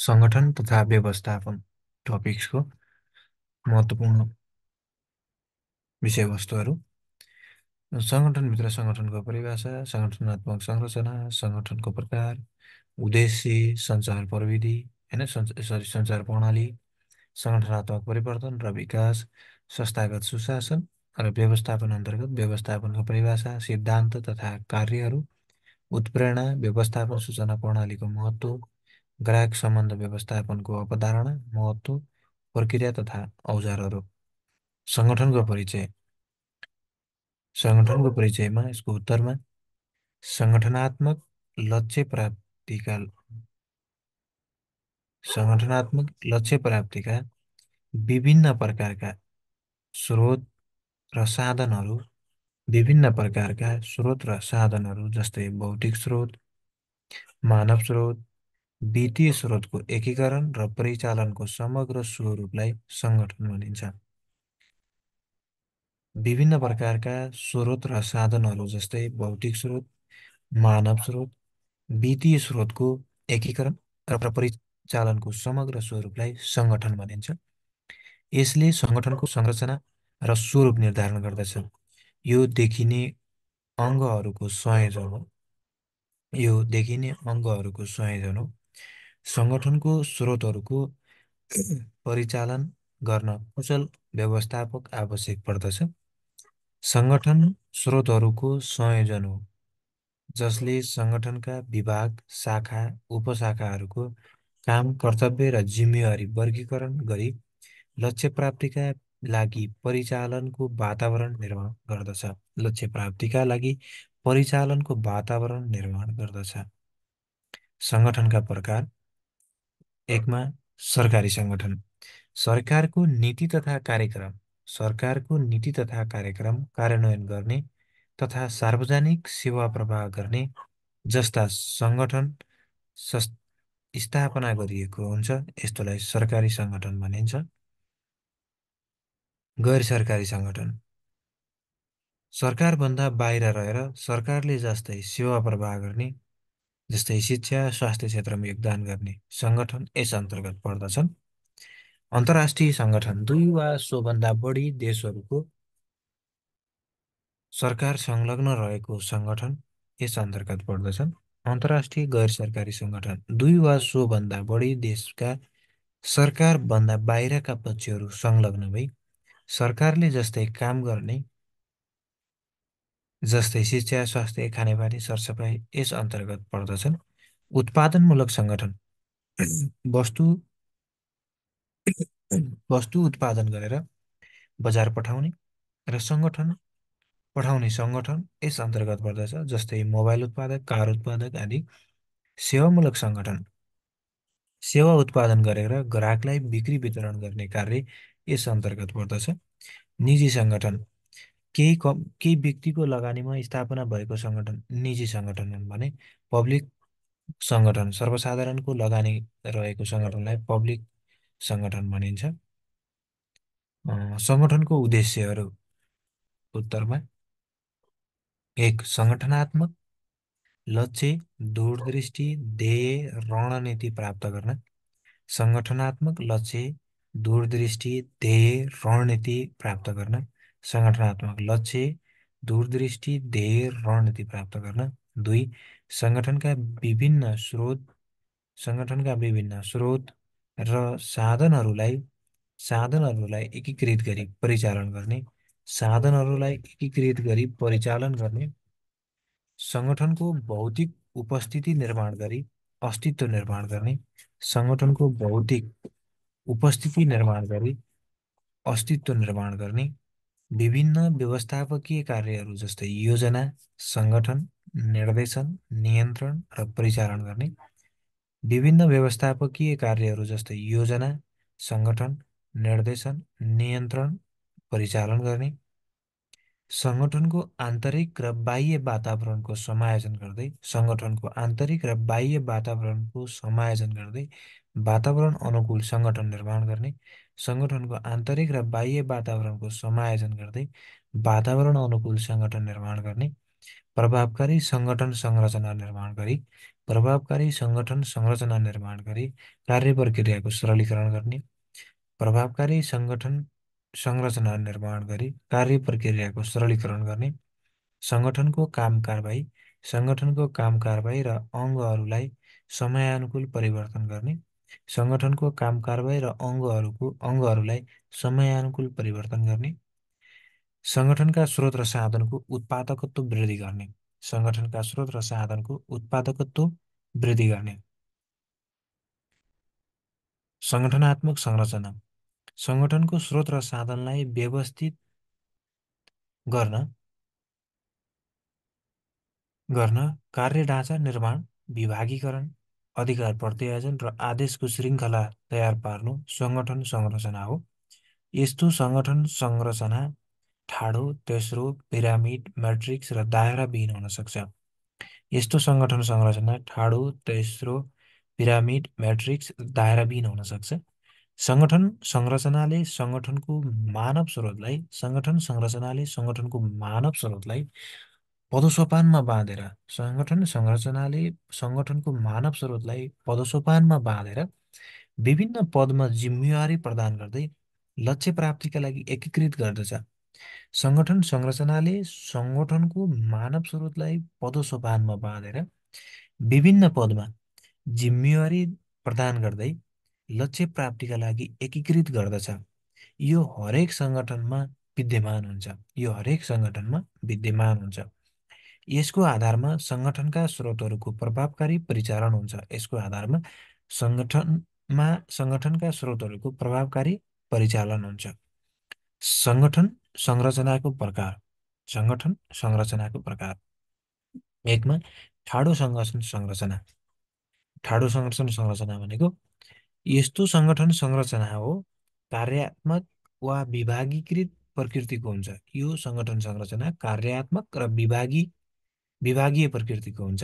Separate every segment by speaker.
Speaker 1: सङ्गठन तथा व्यवस्थापन टपिक्सको महत्त्वपूर्ण विषयवस्तुहरू। सङ्गठनभित्र सङ्गठनको परिभाषा, सङ्गठनात्मक संरचना, सङ्गठनको प्रकार, उद्देश्य, सञ्चार प्रविधि, होइन सञ्चार प्रणाली, सङ्गठनात्मक परिवर्तन र विकास, संस्थागत सुशासन र व्यवस्थापन अन्तर्गत व्यवस्थापनको परिभाषा, सिद्धान्त तथा कार्यहरू, उत्प्रेरणा, व्यवस्थापन सूचना प्रणालीको महत्त्व, ग्राहक सम्बन्ध व्यवस्थापनको अवधारणा, महत्त्व, प्रक्रिया तथा औजारहरू। सङ्गठनको परिचय। सङ्गठनको परिचयमा यसको उत्तरमा सङ्गठनात्मक लक्ष्य प्राप्तिका सङ्गठनात्मक लक्ष्य प्राप्तिका विभिन्न प्रकारका स्रोत र साधनहरू जस्तै भौतिक स्रोत, मानव स्रोत, वित्तीय स्रोतको एकीकरण र परिचालनको समग्र स्वरूपलाई सङ्गठन भनिन्छ। विभिन्न प्रकारका स्रोत र साधनहरू जस्तै भौतिक स्रोत, मानव स्रोत, वित्तीय स्रोतको एकीकरण र परिचालनको समग्र स्वरूपलाई सङ्गठन भनिन्छ। यसले सङ्गठनको संरचना र स्वरूप निर्धारण गर्दछ। यो देखिने अङ्गहरूको संयोजन हो। सङ्गठनको स्रोतहरूको परिचालन गर्न कुशल व्यवस्थापक आवश्यक पर्दछ। सङ्गठन स्रोतहरूको संयोजन हो जसले सङ्गठनका विभाग, शाखा, उपशाखाहरूको काम, कर्तव्य र जिम्मेवारी वर्गीकरण गरी लक्ष्य प्राप्तिका लागि परिचालनको वातावरण निर्माण गर्दछ। सङ्गठनका प्रकार। एकमा सरकारी सङ्गठन। सरकारको नीति तथा कार्यक्रम कार्यान्वयन गर्ने तथा सार्वजनिक सेवा प्रवाह गर्ने जस्ता सङ्गठन स्थापना गरिएको हुन्छ। यस्तोलाई सरकारी सङ्गठन भनिन्छ। गैर सरकारी सङ्गठन। सरकारभन्दा बाहिर रहेर सरकारले जस्तै सेवा प्रवाह गर्ने, जस्तै शिक्षा, स्वास्थ्य क्षेत्रमा योगदान गर्ने सङ्गठन यस अन्तर्गत पर्दछन्। अन्तर्राष्ट्रिय सङ्गठन। 2 वा सोभन्दा बढी देशहरूको सरकार संलग्न रहेको सङ्गठन यस अन्तर्गत पर्दछन्। अन्तर्राष्ट्रिय गैर सरकारी सङ्गठन। 2 वा सोभन्दा बढी देशका सरकारभन्दा बाहिरका पक्षहरू संलग्न भई सरकारले जस्तै काम गर्ने, जस्तै शिक्षा, स्वास्थ्य, खानेपानी, सरसफाइ यस अन्तर्गत पर्दछन्। उत्पादनमूलक सङ्गठन। वस्तु वस्तु उत्पादन गरेर बजार पठाउने र पठाउने सङ्गठन यस अन्तर्गत पर्दछ, जस्तै मोबाइल उत्पादक, कार उत्पादक आदि। सेवामूलक सङ्गठन। सेवा उत्पादन गरेर ग्राहकलाई बिक्री वितरण गर्ने कार्य यस अन्तर्गत पर्दछ। निजी सङ्गठन। केही व्यक्तिको लगानीमा स्थापना भएको सङ्गठन निजी सङ्गठन हुन् भने पब्लिक सङ्गठन सर्वसाधारणको लगानी रहेको सङ्गठनलाई पब्लिक सङ्गठन भनिन्छ। सङ्गठनको उद्देश्यहरू उत्तरमा। 1. सङ्गठनात्मक लक्ष्य, दूरदृष्टि, ध्येय, रणनीति प्राप्त गर्न। सङ्गठनात्मक लक्ष्य, दूरदृष्टि, ध्येय, रणनीति प्राप्त गर्न। सङ्गठनात्मक लक्ष्य, दूरदृष्टि, ध्येय, रणनीति प्राप्त गर्न। 2. सङ्गठनका विभिन्न स्रोत र साधनहरूलाई एकीकृत गरी परिचालन गर्ने। सङ्गठनको भौतिक उपस्थिति निर्माण गरी अस्तित्व निर्माण गर्ने। सङ्गठनको भौतिक उपस्थिति निर्माण गरी अस्तित्व निर्माण गर्ने। विभिन्न व्यवस्थापकीय कार्यहरू जस्तै योजना, सङ्गठन, निर्देशन, नियन्त्रण र परिचालन गर्ने। विभिन्न व्यवस्थापकीय कार्यहरू जस्तै योजना, सङ्गठन, निर्देशन, नियन्त्रण, परिचालन गर्ने। सङ्गठनको आन्तरिक र बाह्य वातावरणको समायोजन गर्दै वातावरण अनुकूल सङ्गठन निर्माण गर्ने। सङ्गठनको आन्तरिक र बाह्य वातावरणको समायोजन गर्दै वातावरण अनुकूल सङ्गठन निर्माण गर्ने। प्रभावकारी सङ्गठन संरचना निर्माण गरी प्रभावकारी सङ्गठन संरचना निर्माण गरी कार्य प्रक्रियाको सरलीकरण गर्ने, प्रभावकारी सङ्गठन संरचना निर्माण गरी कार्य प्रक्रियाको सरलीकरण गर्ने, सङ्गठनको काम कारबाही सङ्गठनको काम कारबाही र अङ्गहरूलाई समयानुकूल परिवर्तन गर्ने, सङ्गठनको काम कारबाही र अङ्गहरूलाई समयानुकूल परिवर्तन गर्ने, सङ्गठनका स्रोत र साधनको उत्पादकत्व वृद्धि गर्ने, सङ्गठनका स्रोत र साधनको उत्पादकत्व वृद्धि गर्ने, सङ्गठनात्मक संरचना सङ्गठनको स्रोत र साधनलाई व्यवस्थित गर्न गर्न कार्य ढाँचा निर्माण, विभागीकरण, अधिकार प्रत्यायोजन र आदेशको श्रृङ्खला तयार पार्नु सङ्गठन संरचना हो। यस्तो सङ्गठन संरचना ठाडो, तेस्रो, पिरामिड, म्याट्रिक्स र दायराविहीन हुन सक्छ। यस्तो सङ्गठन संरचना ठाडो, तेस्रो, पिरामिड, म्याट्रिक्स र दायराविहीन हुन सक्छ। सङ्गठन संरचनाले सङ्गठनको मानव स्रोतलाई पदसोपानमा बाँधेर सङ्गठनको मानव स्रोतलाई पदसोपानमा बाँधेर विभिन्न पदमा जिम्मेवारी प्रदान गर्दै लक्ष्य प्राप्तिका लागि एकीकृत गर्दछ। सङ्गठन संरचनाले सङ्गठनको मानव स्रोतलाई पदसोपानमा बाँधेर विभिन्न पदमा जिम्मेवारी प्रदान गर्दै लक्ष्य प्राप्तिका लागि एकीकृत गर्दछ। यो हरेक सङ्गठनमा विद्यमान हुन्छ। यसको आधारमा सङ्गठनका स्रोतहरूको प्रभावकारी परिचालन हुन्छ। यसको आधारमा सङ्गठनका स्रोतहरूको प्रभावकारी परिचालन हुन्छ। सङ्गठन संरचनाको प्रकार सङ्गठन संरचनाको प्रकार एकमा ठाडो सङ्गठन संरचना। ठाडो सङ्गठन संरचना भनेको यस्तो सङ्गठन संरचना हो कार्यात्मक वा विभागीकृत प्रकृतिको हुन्छ। यो सङ्गठन संरचना कार्यात्मक र विभागीय प्रकृतिको हुन्छ।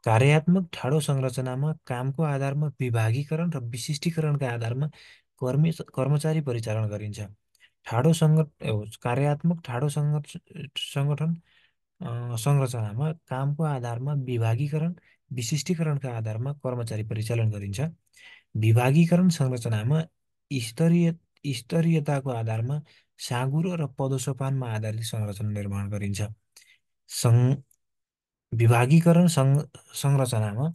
Speaker 1: कार्यात्मक ठाडो संरचनामा कामको आधारमा विभागीकरण र विशिष्टीकरणका आधारमा कर्मचारी परिचालन गरिन्छ। कार्यात्मक ठाडो सङ्गठन संरचनामा कामको आधारमा विभागीकरण, विशिष्टीकरणका आधारमा कर्मचारी परिचालन गरिन्छ। विभागीकरण संरचनामा स्तरीयताको आधारमा साँघुरो र पदसोपानमा आधारित संरचना निर्माण गरिन्छ। विभागीकरण संरचनामा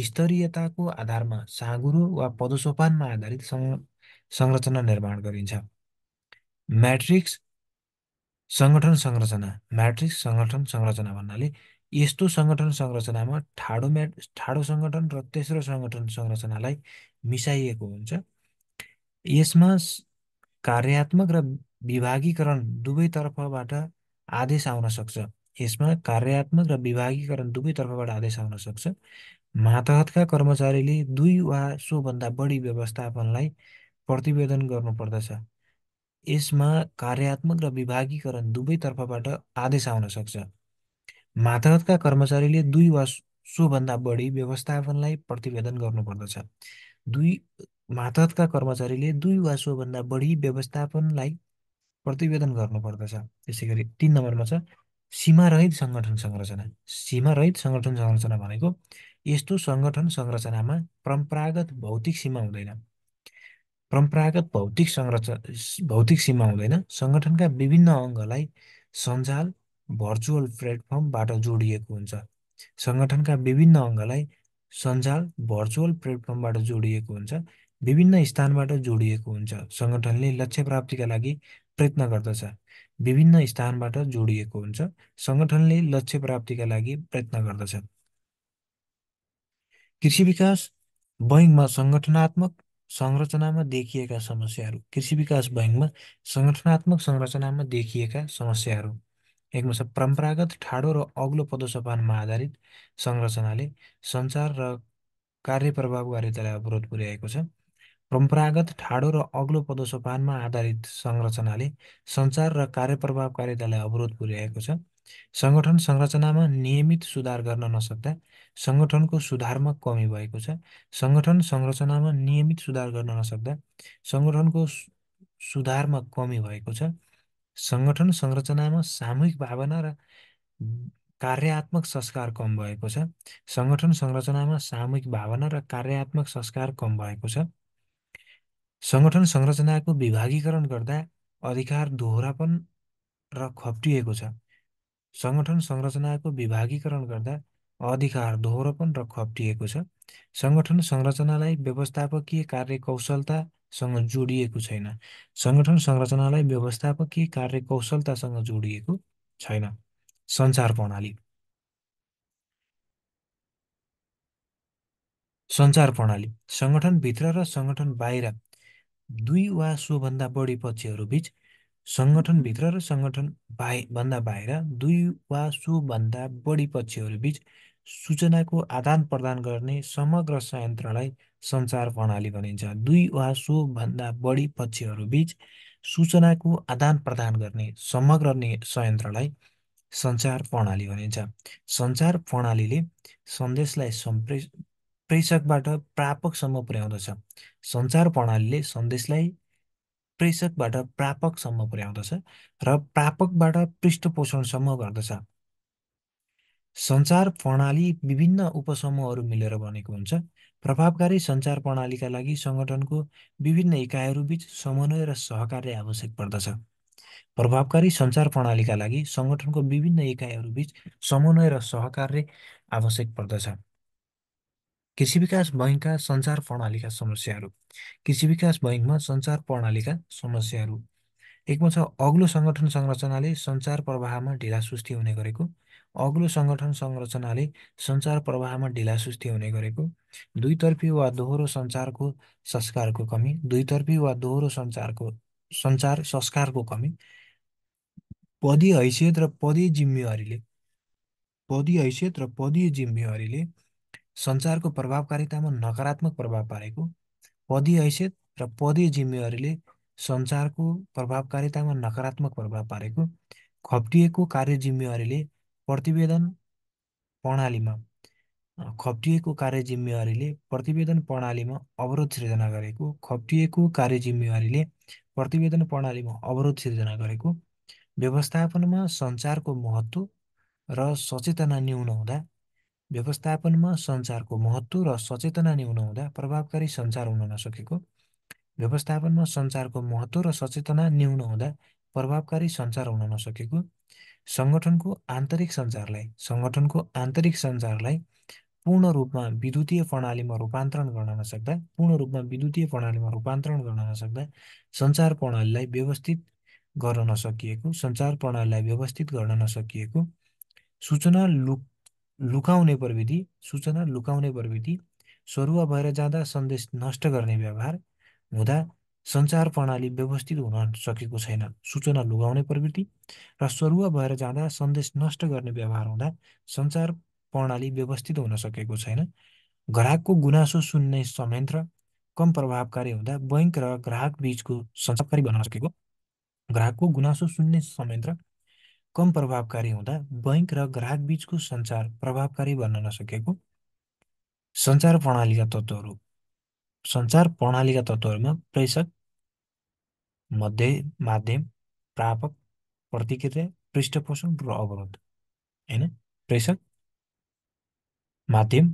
Speaker 1: स्तरीयताको आधारमा साँघुरो वा पदसोपानमा आधारित संरचना निर्माण गरिन्छ। म्याट्रिक्स सङ्गठन संरचना भन्नाले यस्तो सङ्गठन संरचनामा ठाडो सङ्गठन र तेस्रो सङ्गठन संरचनालाई मिसाइएको हुन्छ। यसमा कार्यात्मक र विभागीकरण दुवैतर्फबाट आदेश आउन सक्छ। मातहतका कर्मचारीले 2 वा सोभन्दा बढी व्यवस्थापनलाई प्रतिवेदन गर्नुपर्दछ। यसमा कार्यात्मक र विभागीकरण दुवैतर्फबाट आदेश आउन सक्छ। मातहतका कर्मचारीले 2 वा सोभन्दा बढी व्यवस्थापनलाई प्रतिवेदन गर्नुपर्दछ। मातहतका कर्मचारीले 2 वा सोभन्दा बढी व्यवस्थापनलाई प्रतिवेदन गर्नुपर्दछ। त्यसै गरी 3 नम्बरमा छ सीमारहित सङ्गठन संरचना। सीमारहित सङ्गठन संरचना भनेको यस्तो सङ्गठन संरचनामा परम्परागत भौतिक सीमा हुँदैन। भौतिक सीमा हुँदैन। सङ्गठनका विभिन्न अङ्गलाई सञ्जाल, भर्चुअल प्लेटफर्मबाट जोडिएको हुन्छ। सङ्गठनका विभिन्न अङ्गलाई सञ्जाल, भर्चुअल प्लेटफर्मबाट जोडिएको हुन्छ। विभिन्न स्थानबाट जोडिएको हुन्छ। सङ्गठनले लक्ष्य प्राप्तिका लागि प्रयत्न गर्दछ। विभिन्न स्थानबाट जोडिएको हुन्छ। सङ्गठनले लक्ष्य प्राप्तिका लागि प्रयत्न गर्दछ। कृषि विकास बैङ्कमा सङ्गठनात्मक संरचनामा देखिएका समस्याहरू। कृषि विकास बैङ्कमा सङ्गठनात्मक संरचनामा देखिएका समस्याहरू एकमा छ परम्परागत ठाडो र अग्लो पदसोपानमा आधारित संरचनाले सञ्चार र कार्यप्रभावकारितालाई अवरोध पुर्याएको छ। परम्परागत ठाडो र अग्लो पदसोपानमा आधारित संरचनाले सञ्चार र कार्यप्रभावकारितालाई अवरोध पुर्याएको छ। सङ्गठन संरचनामा नियमित सुधार गर्न नसक्दा सङ्गठनको सुधारमा कमी भएको छ। सङ्गठन संरचनामा नियमित सुधार गर्न नसक्दा सङ्गठनको सुधारमा कमी भएको छ। सङ्गठन संरचनामा सामूहिक भावना र कार्यात्मक संस्कार कम भएको छ। सङ्गठन संरचनामा सामूहिक भावना र कार्यात्मक संस्कार कम भएको छ। सङ्गठन संरचनाको विभागीकरण गर्दा अधिकार दोहोरापन र खप्टिएको छ। सङ्गठन संरचनाको विभागीकरण गर्दा अधिकार दोहोरोपन र खप्टिएको छ। सङ्गठन संरचनालाई व्यवस्थापकीय कार्यकौशलतासँग जोडिएको छैन। सङ्गठन संरचनालाई व्यवस्थापकीय कार्यकौशलतासँग जोडिएको छैन। सञ्चार प्रणाली। सञ्चार प्रणाली सङ्गठनभित्र र सङ्गठन बाहिर दुई वा सोभन्दा बढी पक्षहरूबीच सङ्गठनभित्र र सङ्गठन भन्दा बाहिर दुई वा सोभन्दा बढी पक्षहरूबीच सूचनाको आदान प्रदान गर्ने समग्र संयन्त्रलाई सञ्चार प्रणाली भनिन्छ। दुई वा सोभन्दा बढी पक्षहरूबीच सूचनाको आदान प्रदान गर्ने समग्र संयन्त्रलाई सञ्चार प्रणाली भनिन्छ। सञ्चार प्रणालीले सन्देशलाई प्रेषकबाट प्रापकसम्म पुर्याउँदछ। सञ्चार प्रणालीले सन्देशलाई प्रेषकबाट प्रापकसम्म पुर्याउँदछ र प्रापकबाट पृष्ठपोषणसम्म गर्दछ। सञ्चार प्रणाली विभिन्न उपसमूहहरू मिलेर बनेको हुन्छ। प्रभावकारी सञ्चार प्रणालीका लागि सङ्गठनको विभिन्न इकाइहरूबीच समन्वय र सहकार्य आवश्यक पर्दछ। प्रभावकारी सञ्चार प्रणालीका लागि सङ्गठनको विभिन्न इकाइहरूबीच समन्वय र सहकार्य आवश्यक पर्दछ। कृषि विकास बैङ्कका सञ्चार प्रणालीका समस्याहरू। कृषि विकास बैङ्कमा सञ्चार प्रणालीका समस्याहरू एकमा छ अग्लो सङ्गठन संरचनाले सञ्चार प्रवाहमा ढिलासुस्ती हुने गरेको। अग्लो सङ्गठन संरचनाले सञ्चार प्रवाहमा ढिलासुस्ती हुने गरेको। दुईतर्फी वा दोहोरो सञ्चारको संस्कारको कमी। दुईतर्फी वा दोहोरो सञ्चार संस्कारको कमी। पदीय हैसियत र पदीय जिम्मेवारीले सञ्चारको प्रभावकारितामा नकारात्मक प्रभाव पारेको। पदीय हैसियत र पदीय जिम्मेवारीले सञ्चारको प्रभावकारितामा नकारात्मक प्रभाव पारेको। खप्टिएको कार्य जिम्मेवारीले प्रतिवेदन प्रणालीमा अवरोध सिर्जना गरेको। खप्टिएको कार्य जिम्मेवारीले प्रतिवेदन प्रणालीमा अवरोध सिर्जना गरेको। व्यवस्थापनमा सञ्चारको महत्त्व र सचेतना न्यून हुँदा प्रभावकारी सञ्चार हुन नसकेको। व्यवस्थापनमा सञ्चारको महत्त्व र सचेतना न्यून हुँदा प्रभावकारी सञ्चार हुन नसकेको। सङ्गठनको आन्तरिक सञ्चारलाई पूर्ण रूपमा विद्युतीय प्रणालीमा रूपान्तरण गर्न नसक्दा सञ्चार प्रणालीलाई व्यवस्थित गर्न नसकिएको। सूचना लुकाउने प्रविधि सरुवा भएर जाँदा सन्देश नष्ट गर्ने व्यवहार हुँदा सञ्चार प्रणाली व्यवस्थित हुन सकेको छैन। सूचना लुकाउने प्रवृत्ति र सरुवा भएर जाँदा सन्देश नष्ट गर्ने व्यवहार हुँदा सञ्चार प्रणाली व्यवस्थित हुन सकेको छैन। ग्राहकको गुनासो सुन्ने संयन्त्र कम प्रभावकारी हुँदा बैङ्क र ग्राहक बीचको सञ्चार बन्न नसकेको। ग्राहकको गुनासो सुन्ने संयन्त्र कम प्रभावकारी हुँदा बैङ्क र ग्राहक बीचको सञ्चार प्रभावकारी बन्न नसकेको। सञ्चार प्रणालीका तत्त्वहरूमा प्रेषक, माध्यम, प्रापक, प्रतिक्रिया, पृष्ठपोषण र अवरोध। होइन, प्रेषक, माध्यम,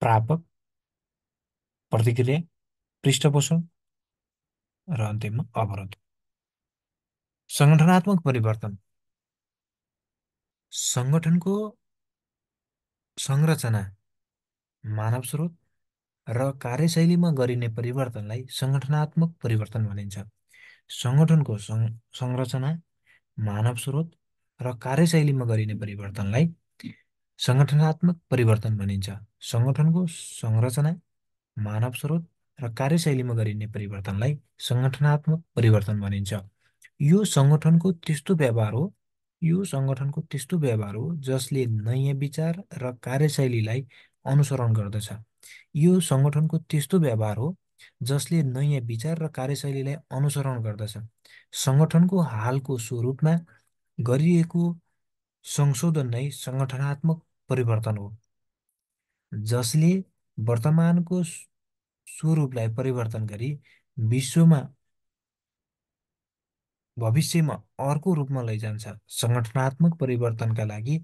Speaker 1: प्रापक, प्रतिक्रिया, पृष्ठपोषण र अन्त्यमा अवरोध। सङ्गठनात्मक परिवर्तन। सङ्गठनको संरचना, मानव स्रोत र कार्यशैलीमा गरिने परिवर्तनलाई सङ्गठनात्मक परिवर्तन भनिन्छ। सङ्गठनको संरचना, मानव स्रोत र कार्यशैलीमा गरिने परिवर्तनलाई सङ्गठनात्मक परिवर्तन भनिन्छ। सङ्गठनको संरचना, मानव स्रोत र कार्यशैलीमा गरिने परिवर्तनलाई सङ्गठनात्मक परिवर्तन भनिन्छ। यो सङ्गठनको त्यस्तो व्यवहार हो जसले नयाँ विचार र कार्यशैलीलाई अनुसरण गर्दछ। यो सङ्गठनको त्यस्तो व्यवहार हो जसले नयाँ विचार र कार्यशैलीलाई अनुसरण गर्दछ। सङ्गठनको हालको स्वरूपमा गरिएको संशोधन नै सङ्गठनात्मक परिवर्तन हो, जसले वर्तमानको स्वरूपलाई परिवर्तन गरी भविष्यमा अर्को रूपमा लैजान्छ। सङ्गठनात्मक परिवर्तनका लागि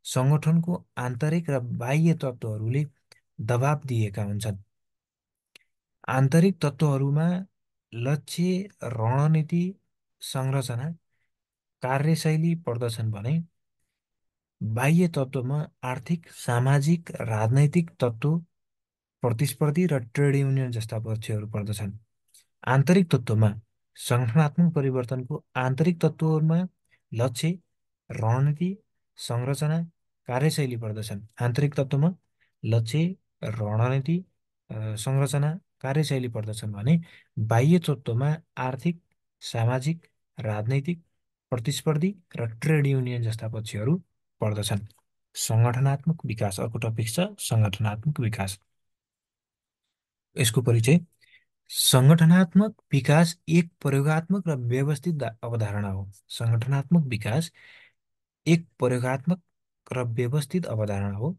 Speaker 1: सङ्गठनको आन्तरिक र बाह्य तत्त्वहरूले दबाब दिएका हुन्छन्। आन्तरिक तत्त्वहरूमा लक्ष्य, रणनीति, संरचना, कार्यशैली पर्दछन् भने बाह्य तत्त्वमा आर्थिक, सामाजिक, राजनैतिक तत्त्व, प्रतिस्पर्धी र ट्रेड युनियन जस्ता पक्षहरू पर्दछन्। आन्तरिक तत्त्वमा सङ्गठनात्मक परिवर्तनको आन्तरिक तत्त्वहरूमा लक्ष्य, रणनीति, संरचना, कार्यशैली पर्दछन्। आन्तरिक तत्त्वमा लक्ष्य, रणनीति, संरचना, कार्यशैली पर्दछन् भने बाह्य तत्त्वमा आर्थिक, सामाजिक, राजनैतिक, प्रतिस्पर्धी र ट्रेड युनियन जस्ता पक्षहरू पर्दछन्। सङ्गठनात्मक विकास, अर्को टपिक छ सङ्गठनात्मक विकास। यसको परिचय। सङ्गठनात्मक विकास एक प्रयोगात्मक र व्यवस्थित अवधारणा हो। सङ्गठनात्मक विकास एक प्रयोगात्मक र व्यवस्थित अवधारणा हो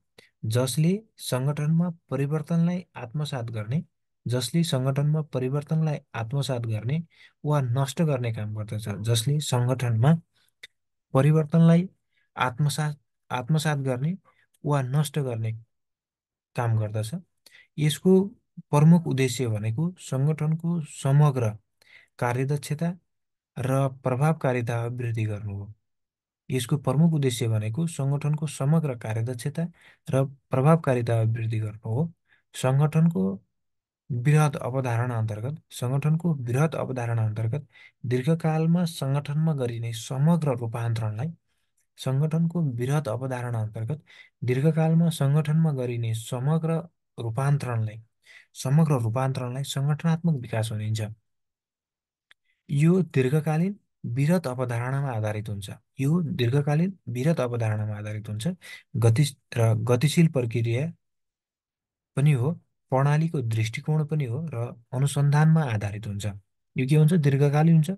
Speaker 1: जसले सङ्गठनमा परिवर्तनलाई आत्मसात गर्ने जसले सङ्गठनमा परिवर्तनलाई आत्मसात गर्ने वा नष्ट गर्ने काम गर्दछ। जसले सङ्गठनमा परिवर्तनलाई आत्मसात आत्मसात गर्ने वा नष्ट गर्ने काम गर्दछ। यसको प्रमुख उद्देश्य भनेको सङ्गठनको समग्र कार्यदक्षता र प्रभावकारिता वृद्धि गर्नु हो। यसको प्रमुख उद्देश्य भनेको सङ्गठनको समग्र कार्यदक्षता र प्रभावकारिता वृद्धि गर्नु हो। सङ्गठनको बृहत अवधारणा अन्तर्गत दीर्घकालमा सङ्गठनमा गरिने समग्र रूपान्तरणलाई सङ्गठनको बृहत अवधारणा अन्तर्गत दीर्घकालमा सङ्गठनमा गरिने समग्र रूपान्तरणलाई सङ्गठनात्मक विकास भनिन्छ। यो दीर्घकालीन बृहत अवधारणामा आधारित हुन्छ। गतिशील प्रक्रिया पनि हो, प्रणालीको दृष्टिकोण पनि हो र अनुसन्धानमा आधारित हुन्छ। यो के हुन्छ? दीर्घकालीन हुन्छ,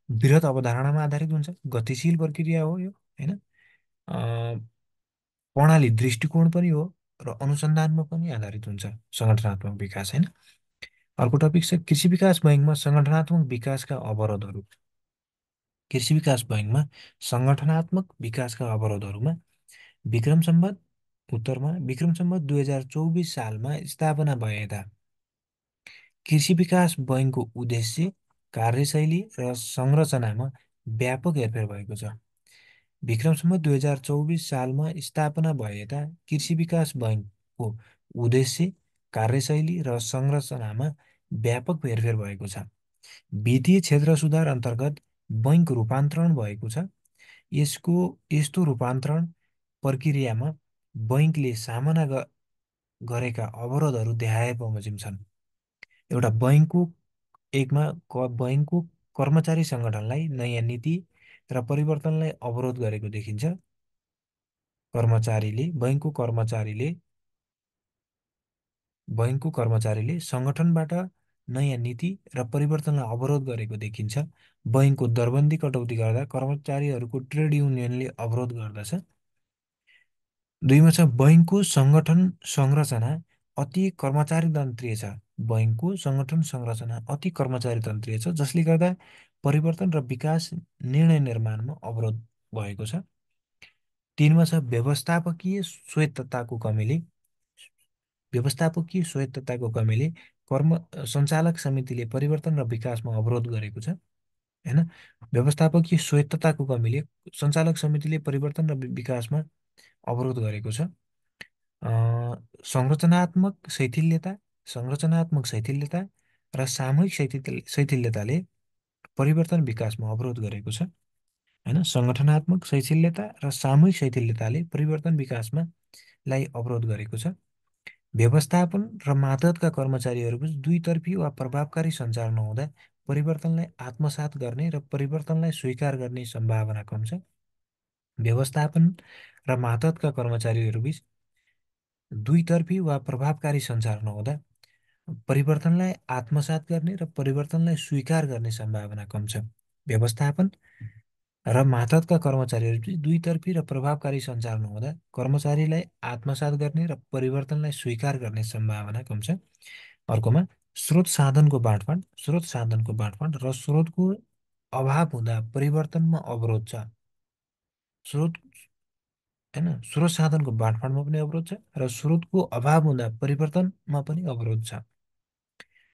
Speaker 1: बृहत अवधारणामा आधारित हुन्छ, गतिशील प्रक्रिया हो यो, होइन? प्रणाली दृष्टिकोण पनि हो र अनुसन्धानमा पनि आधारित हुन्छ सङ्गठनात्मक विकास, होइन? अर्को टपिक छ कृषि विकास बैङ्कमा सङ्गठनात्मक विकासका अवरोधहरू। कृषि विकास बैङ्कमा सङ्गठनात्मक विकासका अवरोधहरूमा विक्रम सम्वत उत्तरमा विक्रम सम्वत 2024 सालमा स्थापना भएका कृषि विकास बैङ्कको उद्देश्य, कार्यशैली र संरचनामा व्यापक हेरफेर भएको छ। विक्रम सम्वत 2024 सालमा स्थापना भएका कृषि विकास बैङ्कको उद्देश्य, कार्यशैली र संरचनामा व्यापक हेरफेर भएको छ। वित्तीय क्षेत्र सुधार अन्तर्गत बैङ्क रूपान्तरण भएको छ। यस्तो रूपान्तरण प्रक्रियामा बैङ्कले सामना गरेका अवरोधहरू देखाए बमोजिम छन्। एउटा बैङ्कको कर्मचारी सङ्गठनलाई नयाँ नीति र परिवर्तनलाई अवरोध गरेको देखिन्छ। बैङ्कको कर्मचारीले सङ्गठनबाट नयाँ नीति र परिवर्तनलाई अवरोध गरेको देखिन्छ। बैङ्कको दरबन्दी कटौती गर्दा कर्मचारीहरूको ट्रेड युनियनले अवरोध गर्दछ। 2मा छ बैङ्कको सङ्गठन संरचना अति कर्मचारीतन्त्रीय छ। बैङ्कको सङ्गठन संरचना अति कर्मचारीतन्त्रीय छ जसले गर्दा परिवर्तन र विकास निर्णय निर्माणमा अवरोध भएको छ। 3मा छ व्यवस्थापकीय स्वायत्तताको कमीले सञ्चालक समितिले परिवर्तन र विकासमा अवरोध गरेको छ, होइन? व्यवस्थापकीय स्वायत्तताको कमीले सञ्चालक समितिले परिवर्तन र विकासमा अवरोध गरेको छ। संरचनात्मक शैथिल्यता र सामूहिक शैथिल्यताले परिवर्तन विकासमा अवरोध गरेको छ, होइन? सङ्गठनात्मक शैथिल्यता र सामूहिक शैथिल्यताले परिवर्तन विकासमा अवरोध गरेको छ। व्यवस्थापन र मातहतका कर्मचारीहरूको दुईतर्फी वा प्रभावकारी सञ्चार नहुँदा परिवर्तनलाई आत्मसात गर्ने र परिवर्तनलाई स्वीकार गर्ने सम्भावना कम छ। व्यवस्थापन र मातहतका कर्मचारीहरूबीच दुईतर्फी वा प्रभावकारी सञ्चार नहुँदा परिवर्तनलाई आत्मसात गर्ने र परिवर्तनलाई स्वीकार गर्ने सम्भावना कम छ। व्यवस्थापन र मातहतका कर्मचारीहरूबीच दुईतर्फी र प्रभावकारी सञ्चार नहुँदा कर्मचारीलाई आत्मसात गर्ने र परिवर्तनलाई स्वीकार गर्ने सम्भावना कम छ। अर्कोमा स्रोत साधनको बाँडफाँड र स्रोतको अभाव हुँदा परिवर्तनमा अवरोध छ। होइन, स्रोत साधनको बाँडफाँडमा पनि अवरोध छ र स्रोतको अभाव हुँदा परिवर्तनमा पनि अवरोध छ।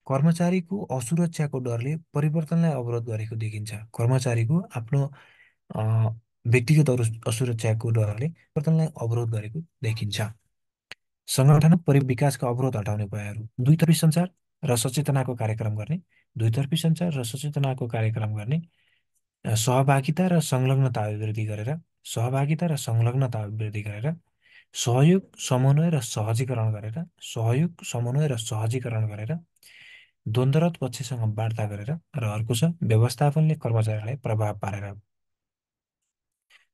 Speaker 1: कर्मचारीको असुरक्षाको डरले परिवर्तनलाई अवरोध गरेको देखिन्छ। कर्मचारीको आफ्नो अ, व्यक्तिगत असुरक्षाको डरले परिवर्तनलाई अवरोध गरेको देखिन्छ। सङ्गठनक विकासका अवरोध हटाउने उपायहरू: दुईतर्फी सञ्चार र सचेतनाको कार्यक्रम गर्ने। दुईतर्फी सञ्चार र सचेतनाको कार्यक्रम गर्ने। सहभागिता र संलग्नता वृद्धि गरेर सहभागिता र संलग्नता वृद्धि गरेर सहयोग समन्वय र सहजीकरण गरेर सहयोग समन्वय र सहजीकरण गरेर द्वन्द्वरत पक्षसँग वार्ता गरेर र अर्को छ व्यवस्थापनले कर्मचारीलाई प्रभाव पारेर।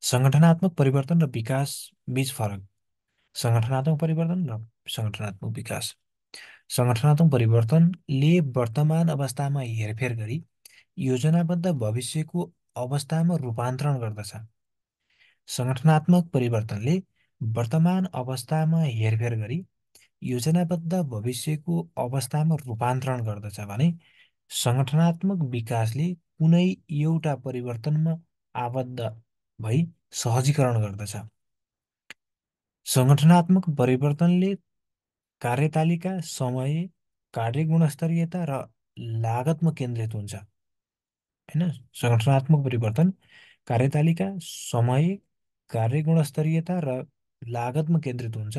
Speaker 1: सङ्गठनात्मक परिवर्तन र विकास बीच फरक। सङ्गठनात्मक परिवर्तन र सङ्गठनात्मक विकास। सङ्गठनात्मक परिवर्तनले वर्तमान अवस्थामा हेरफेर गरी योजनाबद्ध भविष्यको अवस्थामा रूपान्तरण गर्दछ। सङ्गठनात्मक परिवर्तनले वर्तमान अवस्थामा हेरफेर गरी योजनाबद्ध भविष्यको अवस्थामा रूपान्तरण गर्दछ भने सङ्गठनात्मक विकासले कुनै एउटा परिवर्तनमा आबद्ध भई सहजीकरण गर्दछ। सङ्गठनात्मक परिवर्तनले कार्यतालिका, समय, कार्य गुणस्तरीयता र लागतमा केन्द्रित हुन्छ। होइन, सङ्गठनात्मक परिवर्तन कार्यतालिका, समय, कार्य गुणस्तरीयता र लागतमा केन्द्रित हुन्छ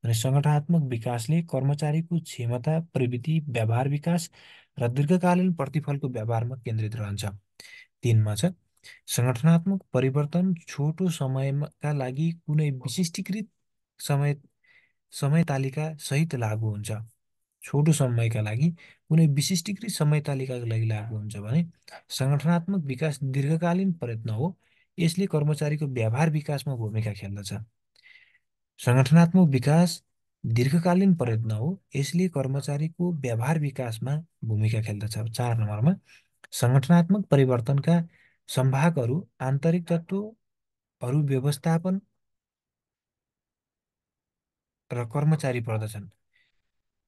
Speaker 1: भने सङ्गठनात्मक विकासले कर्मचारीको क्षमता, प्रविधि, व्यवहार विकास र दीर्घकालीन प्रतिफलको व्यवहारमा केन्द्रित रहन्छ। 3मा छ सङ्गठनात्मक परिवर्तन छोटो समयका लागि कुनै विशिष्टीकृत समय समय तालिका सहित लागू हुन्छ। छोटो समयका लागि कुनै विशिष्टीकृत समय तालिकाका लागि लागू हुन्छ भने सङ्गठनात्मक विकास दीर्घकालीन प्रयत्न हो। यसले कर्मचारीको व्यवहार विकासमा भूमिका खेल्दछ। सङ्गठनात्मक विकास दीर्घकालीन प्रयत्न हो। यसले कर्मचारीको व्यवहार विकासमा भूमिका खेल्दछ। 4 नम्बरमा सङ्गठनात्मक परिवर्तनका सम्भागहरू आन्तरिक तत्त्वहरू व्यवस्थापन र कर्मचारी पर्दछन्।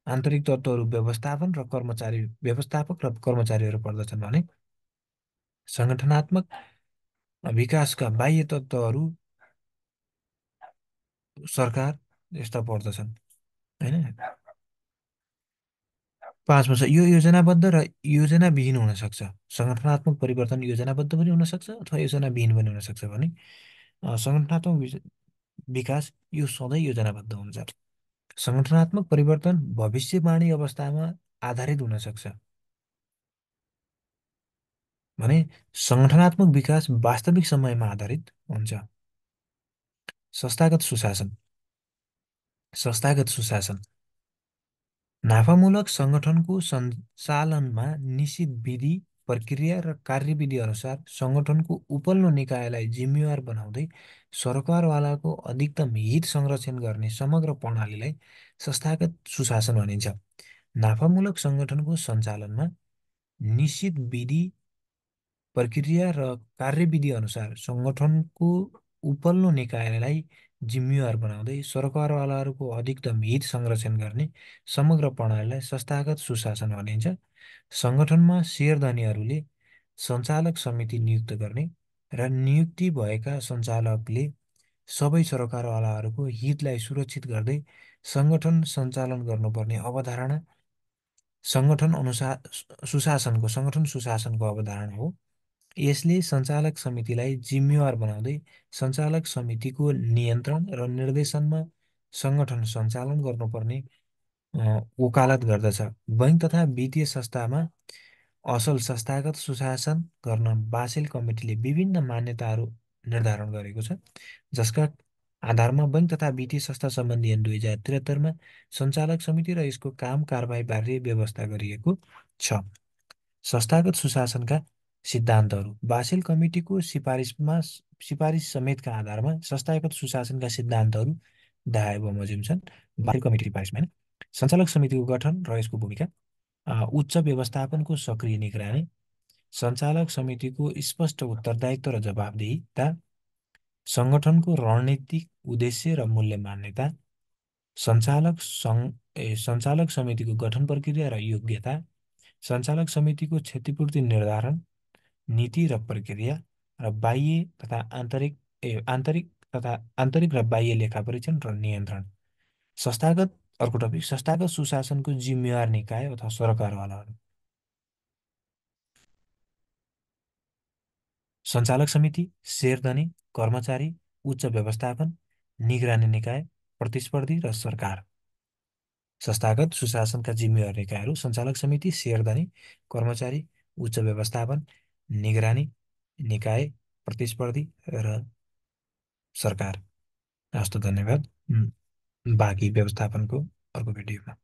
Speaker 1: आन्तरिक तत्त्वहरू व्यवस्थापन र व्यवस्थापक र कर्मचारीहरू पर्दछन् भने सङ्गठनात्मक विकासका बाह्य तत्त्वहरू सरकार यस्ता पर्दछन्। होइन, 5मा छ यो योजनाबद्ध र योजनाविहीन हुन सक्छ। सङ्गठनात्मक परिवर्तन योजनाबद्ध पनि हुन सक्छ अथवा योजनाविहीन पनि हुन सक्छ भने सङ्गठनात्मक विकास यो सधैँ योजनाबद्ध हुन्छ। सङ्गठनात्मक परिवर्तन भविष्यवाणी अवस्थामा आधारित हुन सक्छ भने सङ्गठनात्मक विकास वास्तविक समयमा आधारित हुन्छ। संस्थागत सुशासन। संस्थागत सुशासन नाफामूलक सङ्गठनको सञ्चालनमा निश्चित विधि, प्रक्रिया र कार्यविधि अनुसार सङ्गठनको उपल्लो निकायलाई जिम्मेवार बनाउँदै सरकारवालाको अधिकतम हित संरक्षण गर्ने समग्र प्रणालीलाई संस्थागत सुशासन भनिन्छ। नाफामूलक सङ्गठनको सञ्चालनमा निश्चित विधि, प्रक्रिया र कार्यविधि अनुसार सङ्गठनको उपल्लो निकायलाई जिम्मेवार बनाउँदै सरकारवालाहरूको अधिकतम हित संरक्षण गर्ने समग्र प्रणालीलाई संस्थागत सुशासन भनिन्छ। सङ्गठनमा सेयरधनीहरूले सञ्चालक समिति नियुक्त गर्ने र नियुक्ति भएका सञ्चालकले सबै सरकारवालाहरूको हितलाई सुरक्षित गर्दै सङ्गठन सञ्चालन गर्नुपर्ने अवधारणा सङ्गठन सुशासनको अवधारणा हो। यसले सञ्चालक समितिलाई जिम्मेवार बनाउँदै सञ्चालक समितिको नियन्त्रण र निर्देशनमा सङ्गठन सञ्चालन गर्नुपर्ने वकालत गर्दछ। बैङ्क तथा वित्तीय संस्थामा असल संस्थागत सुशासन गर्न बासेल कमिटीले विभिन्न मान्यताहरू निर्धारण गरेको छ, जसका आधारमा बैङ्क तथा वित्तीय संस्था सम्बन्धी ऐन 2073मा सञ्चालक समिति र यसको काम कारबाही बारे व्यवस्था गरिएको छ। संस्थागत सुशासनका सिद्धान्तहरू बासेल कमिटीको सिफारिस समेतका आधारमा संस्थागत सुशासनका सिद्धान्तहरू दाय बमोजिम छन्। बासेल कमिटी सिफारिसमा होइन, सञ्चालक समितिको गठन र यसको भूमिका, उच्च व्यवस्थापनको सक्रिय निगरानी, सञ्चालक समितिको स्पष्ट उत्तरदायित्व र जवाबदेहिता, सङ्गठनको रणनीतिक उद्देश्य र मूल्य मान्यता, सञ्चालक समितिको गठन प्रक्रिया र योग्यता, सञ्चालक समितिको क्षतिपूर्ति निर्धारण, नीति र प्रक्रिया र बाह्य तथा आन्तरिक तथा आन्तरिक र बाह्य लेखा परीक्षण र नियन्त्रण। संस्थागत अर्को टपिक संस्थागत सुशासनको जिम्मेवार निकाय अथवा सरकारवालाहरू। सञ्चालक समिति, शेयरधनी, कर्मचारी, उच्च व्यवस्थापन, निगरानी निकाय, प्रतिस्पर्धी र सरकार। संस्थागत सुशासनका जिम्मेवार निकायहरू सञ्चालक समिति, शेयरधनी, कर्मचारी, उच्च व्यवस्थापन, निगरानी निकाय, प्रतिस्पर्धी र सरकार। हस्त धन्यवाद। बाँकी व्यवस्थापनको अर्को भिडियोमा